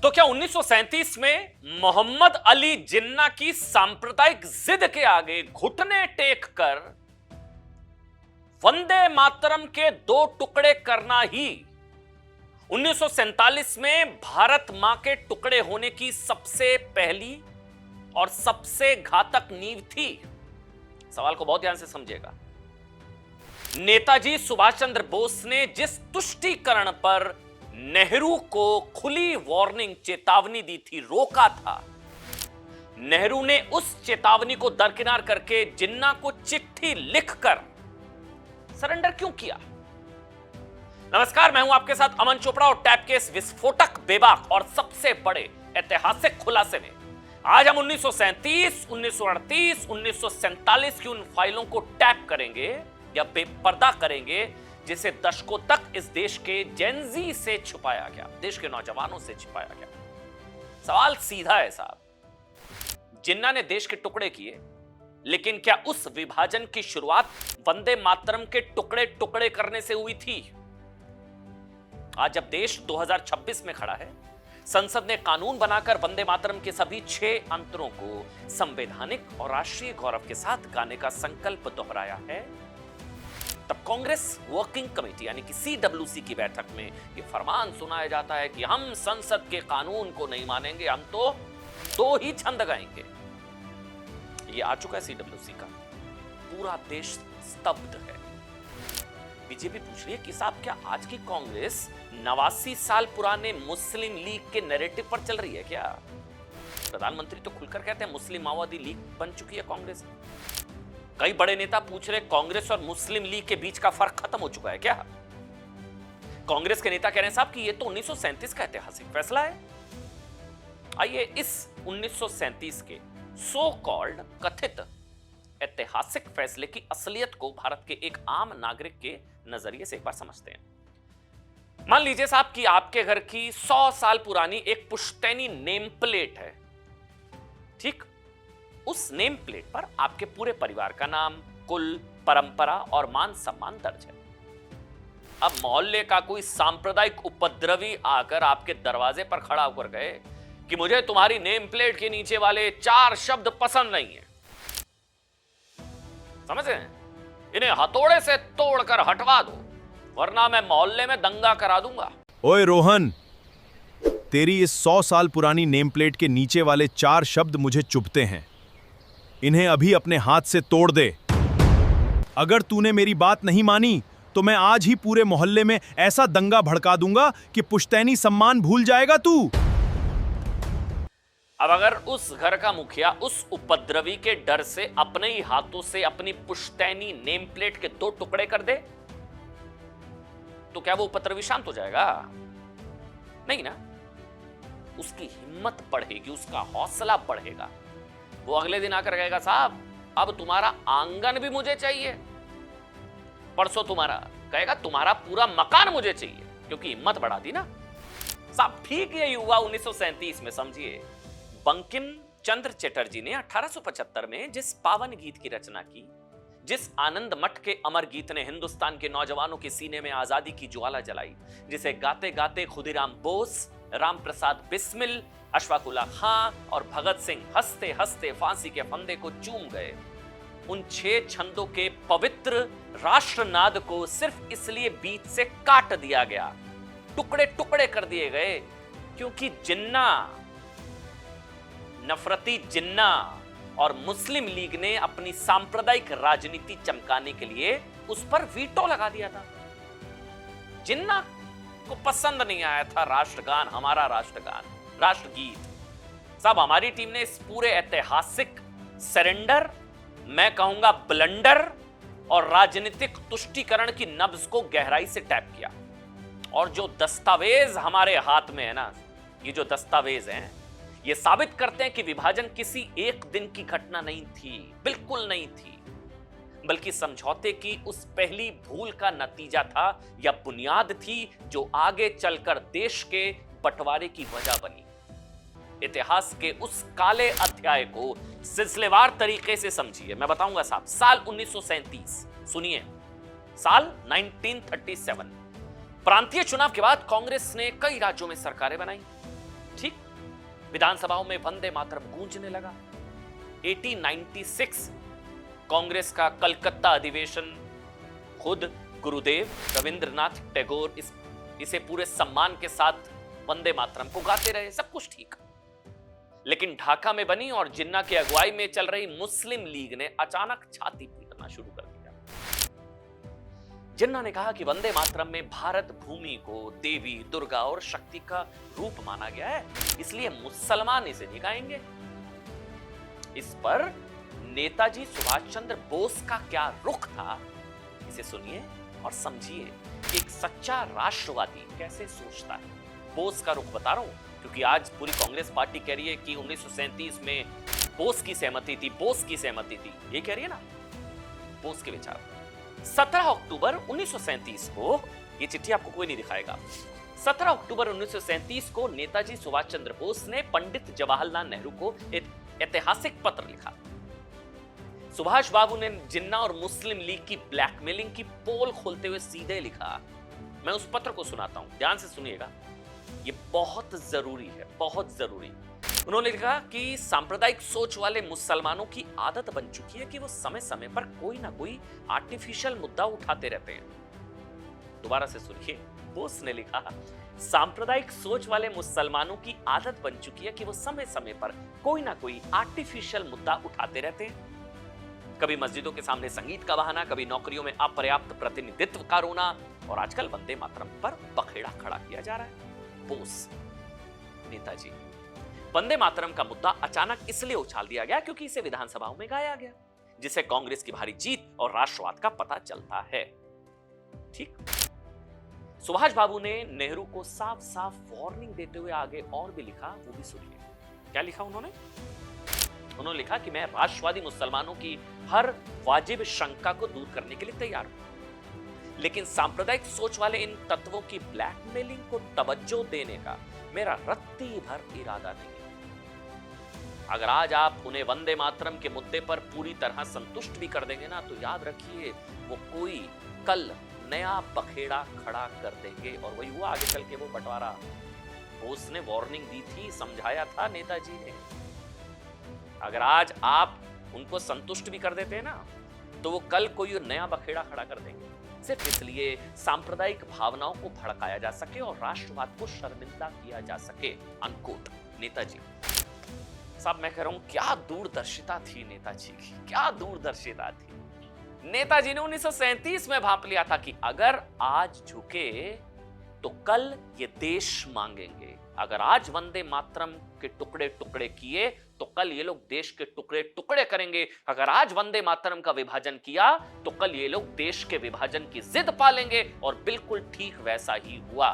तो क्या 1937 में मोहम्मद अली जिन्ना की सांप्रदायिक जिद के आगे घुटने टेक कर वंदे मातरम के 2 टुकड़े करना ही 1947 में भारत मां के टुकड़े होने की सबसे पहली और सबसे घातक नींव थी? सवाल को बहुत ध्यान से समझिएगा। नेताजी सुभाष चंद्र बोस ने जिस तुष्टीकरण पर नेहरू को खुली वार्निंग चेतावनी दी थी, रोका था, नेहरू ने उस चेतावनी को दरकिनार करके जिन्ना को चिट्ठी लिखकर सरेंडर क्यों किया? नमस्कार, मैं हूं आपके साथ अमन चोपड़ा और टैप के इस विस्फोटक, बेबाक और सबसे बड़े ऐतिहासिक खुलासे में आज हम 1937, 1938, 1947 की उन फाइलों को टैप करेंगे या बेपर्दा करेंगे जिसे दशकों तक इस देश के जेनजी से छुपाया गया, देश के नौजवानों से छुपाया गया। सवाल सीधा है साहब, जिन्ना ने देश के टुकड़े किए, लेकिन क्या उस विभाजन की शुरुआत वंदे मातरम के टुकड़े टुकड़े करने से हुई थी? आज जब देश 2026 में खड़ा है, संसद ने कानून बनाकर वंदे मातरम के सभी 6 अंतरों को संवैधानिक और राष्ट्रीय गौरव के साथ गाने का संकल्प दोहराया है, तब कांग्रेस वर्किंग कमेटी यानी कि CWC की बैठक में यह फरमान सुनाया जाता है कि हम संसद के कानून को नहीं मानेंगे, हम तो 2 ही छंद गाएंगे। ये आ चुका है CWC का, पूरा देश स्तब्ध है। बीजेपी पूछ रही है कि साहब क्या आज की कांग्रेस 89 साल पुराने मुस्लिम लीग के नैरेटिव पर चल रही है क्या? प्रधानमंत्री तो खुलकर कहते हैं मुस्लिम माओवादी लीग बन चुकी है कांग्रेस। कई बड़े नेता पूछ रहे कांग्रेस और मुस्लिम लीग के बीच का फर्क खत्म हो चुका है क्या? कांग्रेस के नेता कह रहे हैं साहब कि ये तो 1937 का ऐतिहासिक फैसला है। आइए इस 1937 के सो कॉल्ड कथित ऐतिहासिक फैसले की असलियत को भारत के एक आम नागरिक के नजरिए से एक बार समझते हैं। मान लीजिए साहब कि आपके घर की 100 साल पुरानी एक पुश्तैनी नेम प्लेट है, ठीक? उस नेम प्लेट पर आपके पूरे परिवार का नाम, कुल, परंपरा और मान सम्मान दर्ज है। अब मोहल्ले का कोई सांप्रदायिक उपद्रवी आकर आपके दरवाजे पर खड़ा होकर गए कि मुझे तुम्हारी नेम प्लेट के नीचे वाले 4 शब्द पसंद नहीं है, समझ रहे हैं? इन्हें हथौड़े से तोड़कर हटवा दो, वरना मैं मोहल्ले में दंगा करा दूंगा। ओए रोहन, तेरी इस 100 साल पुरानी नेम प्लेट के नीचे वाले 4 शब्द मुझे चुभते हैं। इन्हें अभी अपने हाथ से तोड़ दे। अगर तूने मेरी बात नहीं मानी तो मैं आज ही पूरे मोहल्ले में ऐसा दंगा भड़का दूंगा कि पुश्तैनी सम्मान भूल जाएगा तू। अब अगर उस घर का मुखिया उस उपद्रवी के डर से अपने ही हाथों से अपनी पुश्तैनी नेम प्लेट के 2 टुकड़े कर दे, तो क्या वो उपद्रवी शांत हो जाएगा? नहीं ना। उसकी हिम्मत बढ़ेगी, उसका हौसला बढ़ेगा। वो अगले दिन आकर कहेगा साहब अब तुम्हारा आंगन भी मुझे चाहिए, परसों तुम्हारा कहेगा तुम्हारा पूरा मकान मुझे चाहिए, क्योंकि हिम्मत बढ़ा दी ना साहब। ठीक यही हुआ 1937 में। समझिए, बंकिम चंद्र चटर्जी ने 1875 में जिस पावन गीत की रचना की, जिस आनंद मठ के अमर गीत ने हिंदुस्तान के नौजवानों के सीने में आजादी की ज्वाला जलाई, जिसे गाते गाते खुदीराम बोस, राम प्रसाद बिस्मिल, अशफाक उल्लाह खां और भगत सिंह हंसते हंसते फांसी के फंदे को चूम गए, उन 6 छंदों के पवित्र राष्ट्रनाद को सिर्फ इसलिए बीच से काट दिया गया, टुकड़े टुकड़े कर दिए गए, क्योंकि जिन्ना, नफरती जिन्ना और मुस्लिम लीग ने अपनी सांप्रदायिक राजनीति चमकाने के लिए उस पर वीटो लगा दिया था। जिन्ना को पसंद नहीं आया था राष्ट्रगान, हमारा राष्ट्रगान, राष्ट्रगीत। साहब हमारी टीम ने इस पूरे ऐतिहासिक सरेंडर, मैं कहूंगा ब्लंडर और राजनीतिक तुष्टीकरण की नब्ज को गहराई से टैप किया। और जो दस्तावेज हमारे हाथ में है ना, ये जो दस्तावेज हैं, ये साबित करते हैं कि विभाजन किसी एक दिन की घटना नहीं थी, बिल्कुल नहीं थी, बल्कि समझौते की उस पहली भूल का नतीजा था या बुनियाद थी जो आगे चलकर देश के बंटवारे की वजह बनी। इतिहास के उस काले अध्याय को सिलसिलेवार तरीके से समझिए। मैं बताऊंगा साहब। साल 1937, सुनिए, साल 1937 प्रांतीय चुनाव के बाद कांग्रेस ने कई राज्यों में सरकारें बनाई। ठीक, विधानसभाओं में वंदे मातरम गूंजने लगा। 1896 कांग्रेस का कलकत्ता अधिवेशन, खुद गुरुदेव रविंद्रनाथ टैगोर इसे पूरे सम्मान के साथ वंदे मातरम को गाते रहे, सब कुछ ठीक। लेकिन ढाका में बनी और जिन्ना की अगुवाई में चल रही मुस्लिम लीग ने अचानक छाती पीटना शुरू कर दिया। जिन्ना ने कहा कि वंदे मातरम में भारत भूमि को देवी, दुर्गा और शक्ति का रूप माना गया है, इसलिए मुसलमान इसे नहीं गाएंगे। इस पर नेताजी सुभाष चंद्र बोस का क्या रुख था, इसे सुनिए और समझिए कि एक सच्चा राष्ट्रवादी कैसे सोचता है। बोस का रुख बता रहा हूं क्योंकि आज पूरी कांग्रेस पार्टी कह रही है कि 1937 में बोस की सहमति थी, बोस की सहमति थी, ये कह रही है ना, बोस के विचार। 17 अक्टूबर 1937 को, ये चिट्ठी आपको कोई नहीं दिखाएगा, 17 अक्टूबर 1937 को नेताजी सुभाष चंद्र बोस ने पंडित जवाहरलाल नेहरू को एक ऐतिहासिक पत्र लिखा। सुभाष बाबू ने जिन्ना और मुस्लिम लीग की ब्लैकमेलिंग की पोल खोलते हुए सीधे लिखा। मैं उस पत्र को सुनाता हूं, ध्यान से सुनिएगा, ये बहुत जरूरी है, बहुत जरूरी। उन्होंने लिखा कि सांप्रदायिक सोच वाले मुसलमानों की आदत बन चुकी है कि वो समय समय पर कोई ना कोई आर्टिफिशियल मुद्दा उठाते रहते हैं। दोबारा से सुनिए, बोस ने लिखा, सांप्रदायिक सोच वाले मुसलमानों की आदत बन चुकी है कि वो समय समय पर कोई ना कोई आर्टिफिशियल मुद्दा उठाते रहते हैं। कभी मस्जिदों के सामने संगीत का बहाना, कभी नौकरियों में अपर्याप्त प्रतिनिधित्व का रोना, और आजकल वंदे मातरम पर बखेड़ा खड़ा किया जा रहा है। बोस, नेताजी, वंदे मातरम का मुद्दा अचानक इसलिए उछाल दिया गया क्योंकि इसे विधानसभाओं में गाया गया, जिससे कांग्रेस की भारी जीत और राष्ट्रवाद का पता चलता है। ठीक, सुभाष बाबू ने नेहरू को साफ साफ वार्निंग देते हुए आगे और भी लिखा, वो भी सुनिए। क्या लिखा उन्होंने? उन्होंने लिखा कि मैं राष्ट्रवादी मुसलमानों की हर वाजिब शंका को दूर करने के लिए तैयार हूं, लेकिन सांप्रदायिक सोच वाले इन तत्वों की ब्लैकमेलिंग को तवज्जो देने का मेरा रत्ती भर इरादा नहीं है। अगर आज आप उन्हें वंदे मातरम के मुद्दे पर पूरी तरह संतुष्ट भी कर देंगे ना, तो याद रखिए वो कोई कल नया बखेड़ा खड़ा कर देंगे, और वही हुआ आगे चल के वो बंटवारा। बोस ने वार्निंग दी थी, समझाया था नेताजी ने। अगर आज आप उनको संतुष्ट भी कर देते हैं ना, तो वो कल कोई नया बखेड़ा खड़ा कर देंगे, सिर्फ इसलिए सांप्रदायिक भावनाओं को भड़काया जा सके और राष्ट्रवाद को शर्मिंदा किया जा सके। अनकोट नेताजी साहब। मैं कह रहा हूं, क्या दूरदर्शिता थी नेताजी की, क्या दूरदर्शिता थी। नेताजी ने 1937 में भांप लिया था कि अगर आज झुके तो कल ये देश मांगेंगे। अगर आज वंदे मातरम के टुकड़े टुकड़े किए तो कल ये लोग देश के टुकड़े टुकड़े करेंगे। अगर आज वंदे मातरम का विभाजन किया तो कल ये लोग देश के विभाजन की जिद पालेंगे, और बिल्कुल ठीक वैसा ही हुआ।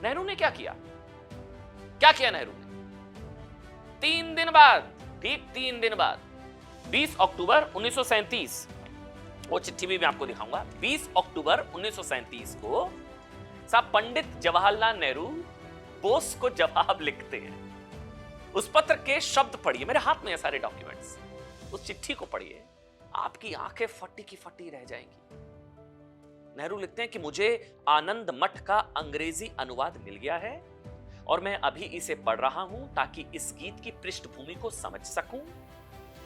नेहरू ने क्या किया? क्या किया नेहरू ने? 3 दिन बाद, ठीक 3 दिन बाद, 20 अक्टूबर 1937, वो चिट्ठी भी मैं आपको दिखाऊंगा। 20 अक्टूबर 1937 को साहब पंडित जवाहरलाल नेहरू बोस को जवाब लिखते हैं। उस पत्र के शब्द पढ़िए, मेरे हाथ में है सारे डॉक्यूमेंट्स, उस चिट्ठी को पढ़िए, आपकी आंखें फटी की फटी रह जाएंगी। नेहरू लिखते हैं कि मुझे आनंद मठ का अंग्रेजी अनुवाद मिल गया है और मैं अभी इसे पढ़ रहा हूं ताकि इस गीत की पृष्ठभूमि को समझ सकूं।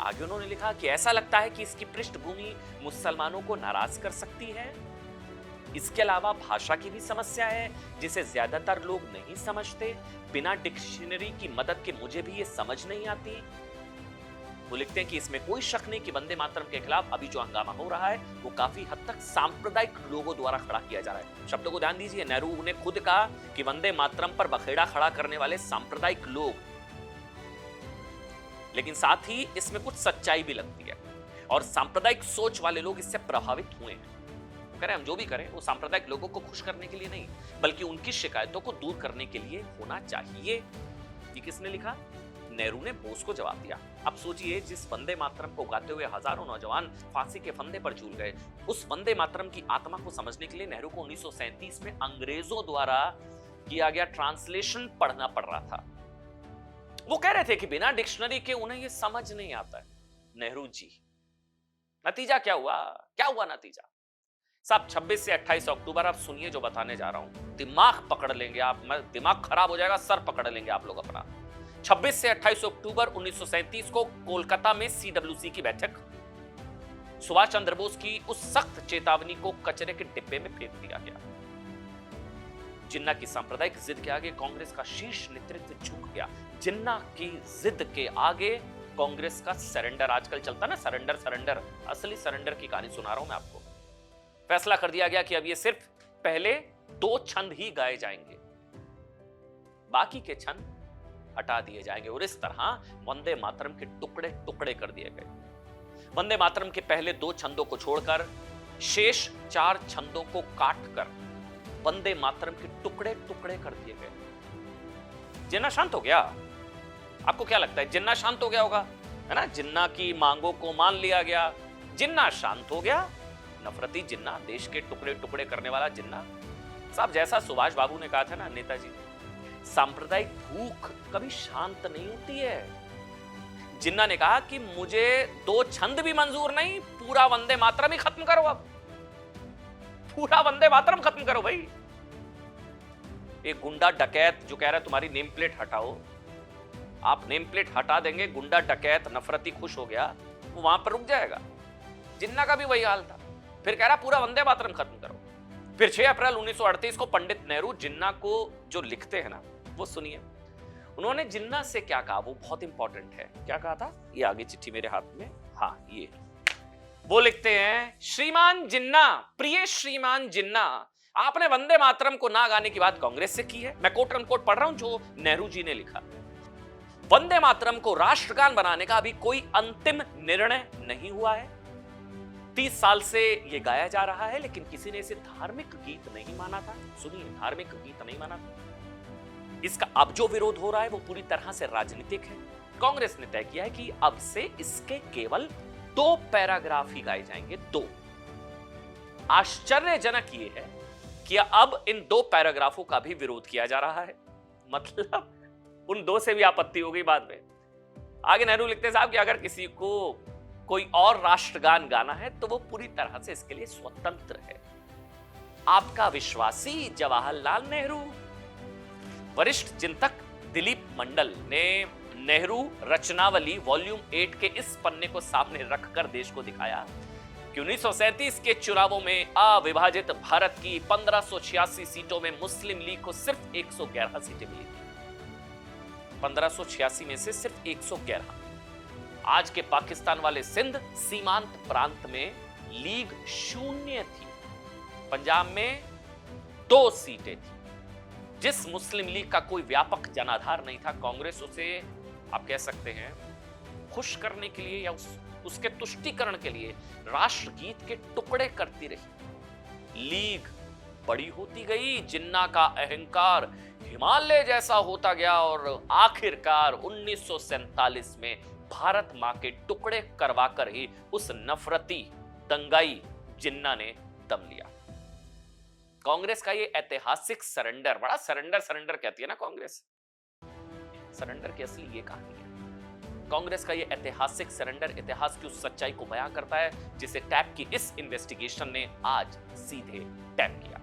आगे उन्होंने लिखा कि ऐसा लगता है कि इसकी पृष्ठभूमि मुसलमानों को नाराज कर सकती है। इसके अलावा भाषा की भी समस्या है जिसे ज्यादातर लोग नहीं समझते। बिना डिक्शनरी की मदद के मुझे भी ये समझ नहीं आती। वो लिखते हैं कि इसमें कोई शक नहीं कि वंदे मातरम के खिलाफ अभी जो हंगामा हो रहा है वो काफी हद तक सांप्रदायिक लोगों द्वारा खड़ा किया जा रहा है। शब्दों को ध्यान दीजिए, नेहरू ने खुद कहा कि वंदे मातरम पर बखेड़ा खड़ा करने वाले सांप्रदायिक लोग, लेकिन साथ ही इसमें कुछ सच्चाई भी लगती है और सांप्रदायिक सोच वाले लोग इससे प्रभावित हुए हैं। करें हम जो भी करें वो सांप्रदायिक लोगों को खुश करने के लिए नहीं, बल्कि उनकी शिकायतों को दूर करने के लिए होना चाहिए। ये किसने लिखा? नेहरू ने बोस को जवाब दिया। अब सोचिए, जिस वंदे मातरम को गाते हुए हजारों नौजवान फांसी के फंदे पर झूल गए, उस वंदे मातरम की आत्मा को समझने के लिए नेहरू को 1937 में अंग्रेजों द्वारा किया गया ट्रांसलेशन पढ़ना पड़ रहा था। वो कह रहे थे कि बिना डिक्शनरी के उन्हें यह समझ नहीं आता है। नेहरू जी, नतीजा क्या हुआ? क्या हुआ नतीजा? साहब 26 से 28 अक्टूबर आप सुनिए जो बताने जा रहा हूं, दिमाग पकड़ लेंगे आप, दिमाग खराब हो जाएगा, सर पकड़ लेंगे आप लोग अपना। 26 से 28 अक्टूबर 1937 को कोलकाता में सीडब्ल्यूसी की बैठक, सुभाष चंद्र बोस की उस सख्त चेतावनी को कचरे के डिब्बे में फेंक दिया गया। जिन्ना की सांप्रदायिक जिद के आगे कांग्रेस का शीर्ष नेतृत्व झुक गया। जिन्ना की जिद के आगे कांग्रेस का सरेंडर, आजकल चलता ना सरेंडर सरेंडर, असली सरेंडर की कहानी सुना रहा हूं मैं आपको। फैसला कर दिया गया कि अब ये सिर्फ पहले 2 छंद ही गाए जाएंगे, बाकी के छंद हटा दिए जाएंगे। और इस तरह वंदे मातरम के टुकड़े टुकड़े कर दिए गए। वंदे मातरम के पहले 2 छंदों को छोड़कर शेष 4 छंदों को काटकर वंदे मातरम के टुकड़े टुकड़े कर दिए गए। जिन्ना शांत हो गया? आपको क्या लगता है जिन्ना शांत हो गया होगा? है ना, जिन्ना की मांगों को मान लिया गया, जिन्ना शांत हो गया। नफरती जिन्ना, देश के टुकड़े टुकड़े करने वाला जिन्ना। साहब जैसा सुभाष बाबू ने कहा था ना, नेताजी, सांप्रदायिक भूख कभी शांत नहीं होती है। जिन्ना ने कहा कि मुझे 2 छंद भी मंजूर नहीं, पूरा वंदे मातरम ही खत्म करो, अब पूरा वंदे मातरम खत्म करो भाई। एक गुंडा डकैत जो कह रहा है तुम्हारी नेम प्लेट हटाओ, आप नेम प्लेट हटा देंगे, गुंडा डकैत नफरती खुश हो गया, वो वहां पर रुक जाएगा। जिन्ना का भी वही हाल था, फिर कह रहा पूरा वंदे मातरम खत्म करो। फिर 6 अप्रैल 1938 को पंडित नेहरू जिन्ना को जो लिखते हैं ना, वो सुनिए। उन्होंने जिन्ना से क्या कहा, वो बहुत इंपॉर्टेंट है। क्या कहा था? ये आगे चिट्ठी मेरे हाथ में, हाँ ये वो लिखते हैं, श्रीमान जिन्ना, प्रिय श्रीमान जिन्ना, आपने वंदे मातरम को ना गाने की बात कांग्रेस से की है। मैं कोट अनकोट पढ़ रहा हूं जो नेहरू जी ने लिखा। वंदे मातरम को राष्ट्रगान बनाने का अभी कोई अंतिम निर्णय नहीं हुआ है। 30 साल से यह गाया जा रहा है, लेकिन किसी ने इसे धार्मिक गीत नहीं माना था। सुनिए, धार्मिक गीत नहीं माना था। इसका अब जो विरोध हो रहा है वो पूरी तरह से राजनीतिक है। कांग्रेस ने तय किया है कि अब से इसके केवल 2 पैराग्राफ ही गाए जाएंगे, 2। आश्चर्यजनक ये है कि अब इन 2 पैराग्राफों का भी विरोध किया जा रहा है। मतलब उन 2 से भी आपत्ति हो गई बाद में। आगे नेहरू लिखते हैं, साहब कि अगर किसी को कोई और राष्ट्रगान गाना है तो वो पूरी तरह से इसके लिए स्वतंत्र है। आपका विश्वासी जवाहरलाल नेहरू। वरिष्ठ चिंतक दिलीप मंडल ने नेहरू रचनावली वॉल्यूम 8 के इस पन्ने को सामने रखकर देश को दिखाया कि 1937 के चुनावों में अविभाजित भारत की 1586 सीटों में मुस्लिम लीग को सिर्फ 111 सीटें मिली थी। 1586 में से सिर्फ 111। आज के पाकिस्तान वाले सिंध सीमांत प्रांत में लीग 0 थी। पंजाब में 2 सीटें थी। जिस मुस्लिम लीग का कोई व्यापक जनाधार नहीं था, कांग्रेस उसे आप कह सकते हैं खुश करने के लिए या उसके तुष्टीकरण के लिए राष्ट्रगीत के टुकड़े करती रही। लीग बड़ी होती गई, जिन्ना का अहंकार हिमालय जैसा होता गया और आखिरकार 1947 में भारत मां के टुकड़े करवाकर ही उस नफरती दंगाई जिन्ना ने दम लिया। कांग्रेस का ये ऐतिहासिक सरेंडर, बड़ा सरेंडर सरेंडर कहती है ना कांग्रेस, सरेंडर की असली ये कहानी है। कांग्रेस का ये ऐतिहासिक सरेंडर इतिहास की उस सच्चाई को बयां करता है जिसे टैप की इस इन्वेस्टिगेशन ने आज सीधे टैप किया।